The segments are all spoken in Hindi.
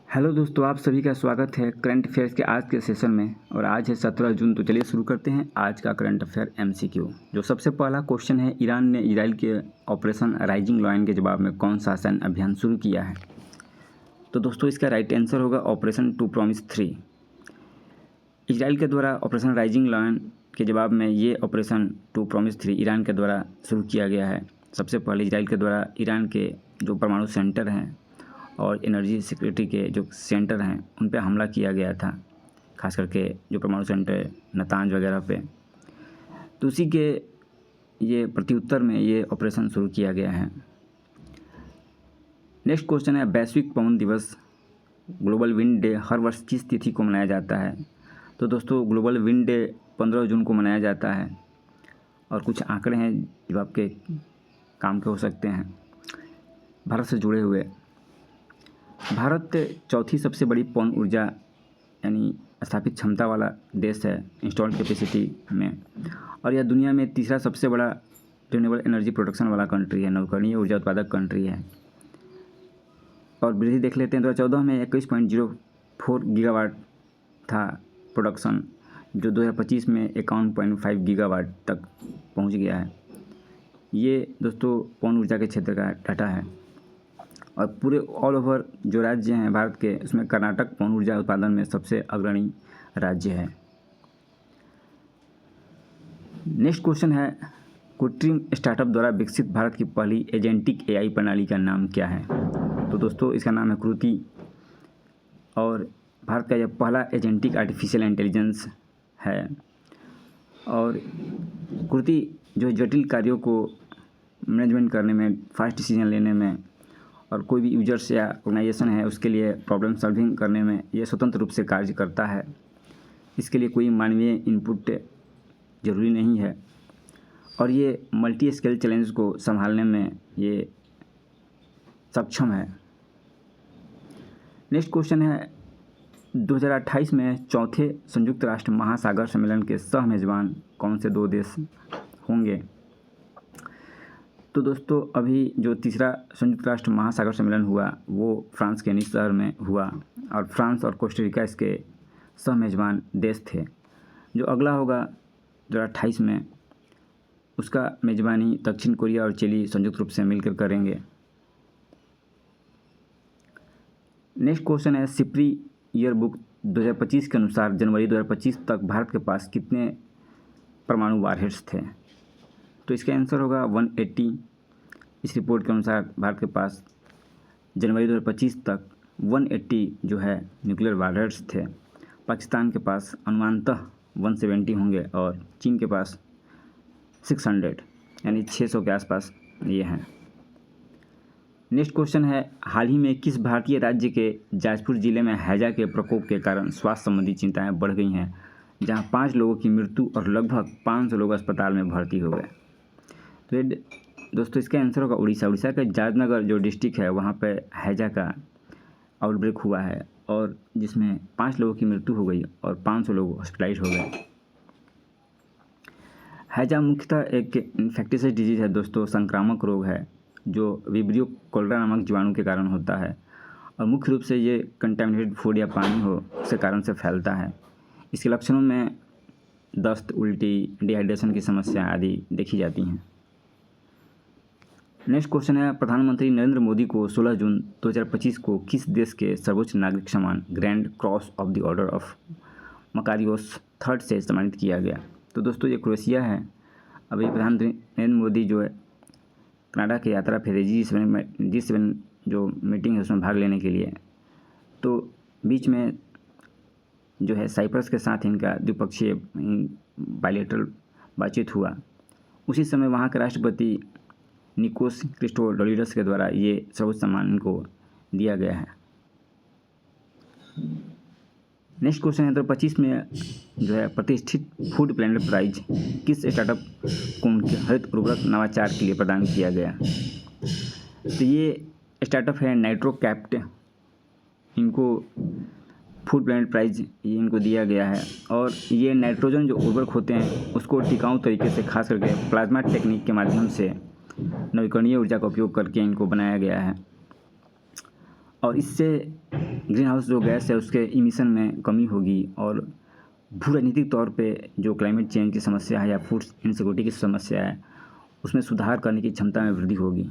हेलो दोस्तों, आप सभी का स्वागत है करंट अफेयर्स के आज के सेशन में। और आज है 17 जून। तो चलिए शुरू करते हैं आज का करंट अफेयर MCQ। जो सबसे पहला क्वेश्चन है, ईरान ने इजराइल के ऑपरेशन राइजिंग लायन के जवाब में कौन सा सैन्य अभियान शुरू किया है? तो दोस्तों इसका राइट आंसर होगा ऑपरेशन 2 प्रॉमिस 3। इजराइल के द्वारा ऑपरेशन राइजिंग लायन के जवाब में ये ऑपरेशन 2 प्रॉमिस 3 ईरान के द्वारा शुरू किया गया है। सबसे पहले इजराइल के द्वारा ईरान के जो परमाणु सेंटर हैं और एनर्जी सिक्योरिटी के जो सेंटर हैं उन पे हमला किया गया था, खास करके जो परमाणु सेंटर नतांज वगैरह पे। तो उसी के ये प्रत्युत्तर में ये ऑपरेशन शुरू किया गया है। नेक्स्ट क्वेश्चन है, वैश्विक पवन दिवस ग्लोबल विंड डे हर वर्ष किस तिथि को मनाया जाता है? तो दोस्तों ग्लोबल विंड डे 15 जून को मनाया जाता है। और कुछ आंकड़े हैं जो आपके काम के हो सकते हैं भारत से जुड़े हुए। भारत चौथी सबसे बड़ी पवन ऊर्जा यानी स्थापित क्षमता वाला देश है इंस्टॉल्ड कैपेसिटी में। और यह दुनिया में तीसरा सबसे बड़ा रिन्यूएबल एनर्जी प्रोडक्शन वाला कंट्री है, नवकरणीय ऊर्जा उत्पादक कंट्री है। और वृद्धि देख लेते हैं, 2014 में 21.04 गीगावाट था प्रोडक्शन, जो 2025 में 51.5 गीगावाट तक पहुंच गया है। ये दोस्तों पवन ऊर्जा के क्षेत्र का डाटा है। और पूरे ऑल ओवर जो राज्य हैं भारत के, उसमें कर्नाटक पवन ऊर्जा उत्पादन में सबसे अग्रणी राज्य है। नेक्स्ट क्वेश्चन है, कृत्रिम स्टार्टअप द्वारा विकसित भारत की पहली एजेंटिक AI प्रणाली का नाम क्या है? तो दोस्तों इसका नाम है कृति। और भारत का यह पहला एजेंटिक आर्टिफिशियल इंटेलिजेंस है। और कृति जो जटिल कार्यों को मैनेजमेंट करने में, फास्ट डिसीजन लेने में और कोई भी यूजर्स या ऑर्गेनाइजेशन है उसके लिए प्रॉब्लम सॉल्विंग करने में ये स्वतंत्र रूप से कार्य करता है। इसके लिए कोई मानवीय इनपुट ज़रूरी नहीं है। और ये मल्टी स्केल चैलेंज को संभालने में ये सक्षम है। नेक्स्ट क्वेश्चन है, 2028 में चौथे संयुक्त राष्ट्र महासागर सम्मेलन के सह मेज़बान कौन से 2 देश होंगे? तो दोस्तों अभी जो तीसरा संयुक्त राष्ट्र महासागर सम्मेलन हुआ वो फ्रांस के निस शहर में हुआ। और फ्रांस और कोस्टारिका इसके सह मेज़बान देश थे। जो अगला होगा 2028 में, उसका मेज़बानी दक्षिण कोरिया और चिली संयुक्त रूप से मिलकर करेंगे। नेक्स्ट क्वेश्चन है, सिप्री ईयरबुक 2025 के अनुसार जनवरी 2025 तक भारत के पास कितने परमाणु वारहेड्स थे? तो इसका आंसर होगा 180। इस रिपोर्ट के अनुसार भारत के पास जनवरी 2025 तक 180 जो है न्यूक्लियर वारहेड्स थे। पाकिस्तान के पास अनुमानतः 170 होंगे और चीन के पास 600 यानी 600 के आसपास ये हैं। नेक्स्ट क्वेश्चन है, हाल ही में किस भारतीय राज्य के जाजपुर जिले में हैजा के प्रकोप के कारण स्वास्थ्य संबंधी चिंताएं बढ़ गई हैं, जहां 5 लोगों की मृत्यु और लगभग 500 लोग अस्पताल में भर्ती हो गए? तो दोस्तों इसका आंसर होगा उड़ीसा। उड़ीसा का जाजनगर जो डिस्ट्रिक्ट है वहाँ पे हैजा का आउटब्रेक हुआ है और जिसमें 5 लोगों की मृत्यु हो गई और 500 लोग हॉस्पिटलाइज हो गए। हैजा मुख्यतः एक इन्फेक्टियस डिजीज़ है दोस्तों, संक्रामक रोग है जो विब्रियो कोलेरा नामक जीवाणु के कारण होता है। और मुख्य रूप से ये कंटेमिनेटेड फूड या पानी हो उसके कारण से फैलता है। इसके लक्षणों में दस्त, उल्टी, डिहाइड्रेशन की समस्या आदि देखी जाती हैं। नेक्स्ट क्वेश्चन है, प्रधानमंत्री नरेंद्र मोदी को 16 जून 2025 को किस देश के सर्वोच्च नागरिक सम्मान grand cross of the order of Makarios III से सम्मानित किया गया? तो दोस्तों ये क्रोएशिया है। अभी प्रधानमंत्री नरेंद्र मोदी जो है कनाडा की यात्रा पे G7 जो मीटिंग है उसमें भाग लेने के लिए। तो बीच में जो है साइप्रस के साथ इनका द्विपक्षीय बायलैटरल बातचीत हुआ। उसी समय वहाँ के राष्ट्रपति निकोस क्रिस्टोडोलिडस के द्वारा ये सर्वोच्च सम्मान इनको दिया गया है। नेक्स्ट क्वेश्चन है, 2025 में जो है प्रतिष्ठित फूड प्लैनेट प्राइज किस स्टार्टअप को उनके हरित उर्वरक नवाचार के लिए प्रदान किया गया? तो ये स्टार्टअप है नाइट्रोकैप्ट। इनको फूड प्लैनेट प्राइज ये इनको दिया गया है। और ये नाइट्रोजन जो उर्वरक होते हैं उसको टिकाऊ तरीके से, खास करके प्लाज्मा टेक्निक के माध्यम से नवीकरणीय ऊर्जा का उपयोग करके इनको बनाया गया है। और इससे ग्रीन हाउस जो गैस है उसके इमिशन में कमी होगी और भू राजनीतिक तौर पे जो क्लाइमेट चेंज की समस्या है या फूड इनसिक्योरिटी की समस्या है उसमें सुधार करने की क्षमता में वृद्धि होगी।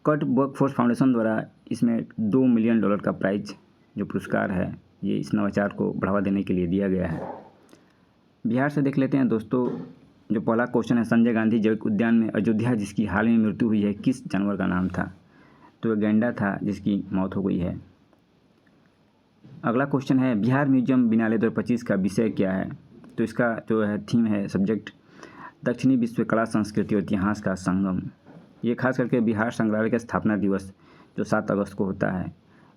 कट वर्कफोर्स फाउंडेशन द्वारा इसमें $2 मिलियन का प्राइज जो पुरस्कार है ये इस नवाचार को बढ़ावा देने के लिए दिया गया है। बिहार से देख लेते हैं दोस्तों, जो पहला क्वेश्चन है, संजय गांधी जैविक उद्यान में अयोध्या जिसकी हाल में मृत्यु हुई है किस जानवर का नाम था? तो यह गैंडा था जिसकी मौत हो गई है। अगला क्वेश्चन है, बिहार म्यूजियम बिनाले 2025 का विषय क्या है? तो इसका जो है थीम है सब्जेक्ट दक्षिणी विश्व कला संस्कृति और इतिहास का संगम। ये खास करके बिहार संग्रहालय का स्थापना दिवस जो 7 अगस्त को होता है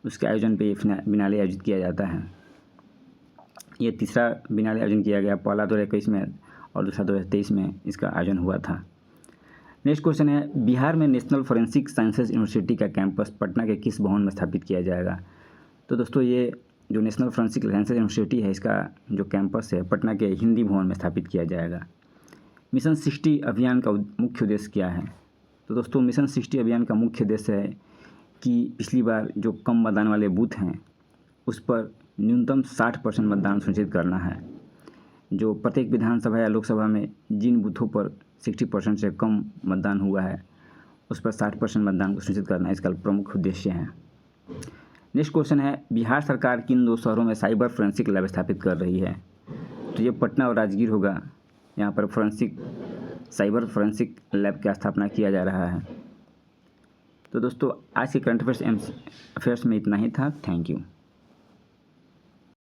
उसके आयोजन पे ये बिनाले आयोजित किया जाता है। ये तीसरा बिनाले आयोजन किया गया, पहला 2021 में और दूसरा 2023 में इसका आयोजन हुआ था। नेक्स्ट क्वेश्चन है, बिहार में नेशनल फॉरेंसिक साइंसेज यूनिवर्सिटी का कैंपस पटना के किस भवन में स्थापित किया जाएगा? तो दोस्तों ये जो नेशनल फॉरेंसिक साइंसेज यूनिवर्सिटी है इसका जो कैंपस है पटना के हिंदी भवन में स्थापित किया जाएगा। मिशन 60 अभियान का मुख्य उद्देश्य क्या है? तो दोस्तों मिशन 60 अभियान का मुख्य उद्देश्य है कि पिछली बार जो कम मतदान वाले बूथ हैं उस पर न्यूनतम 60% मतदान सुनिश्चित करना है। जो प्रत्येक विधानसभा या लोकसभा में जिन बूथों पर 60% से कम मतदान हुआ है उस पर 60% मतदान को सुनिश्चित करना इसका प्रमुख उद्देश्य है। नेक्स्ट क्वेश्चन है, बिहार सरकार किन 2 शहरों में साइबर फोरेंसिक लैब स्थापित कर रही है? तो ये पटना और राजगीर होगा। यहाँ पर साइबर फोरेंसिक लैब की स्थापना किया जा रहा है। तो दोस्तों आज के करंट अफेयर्स में इतना ही था। Thank you.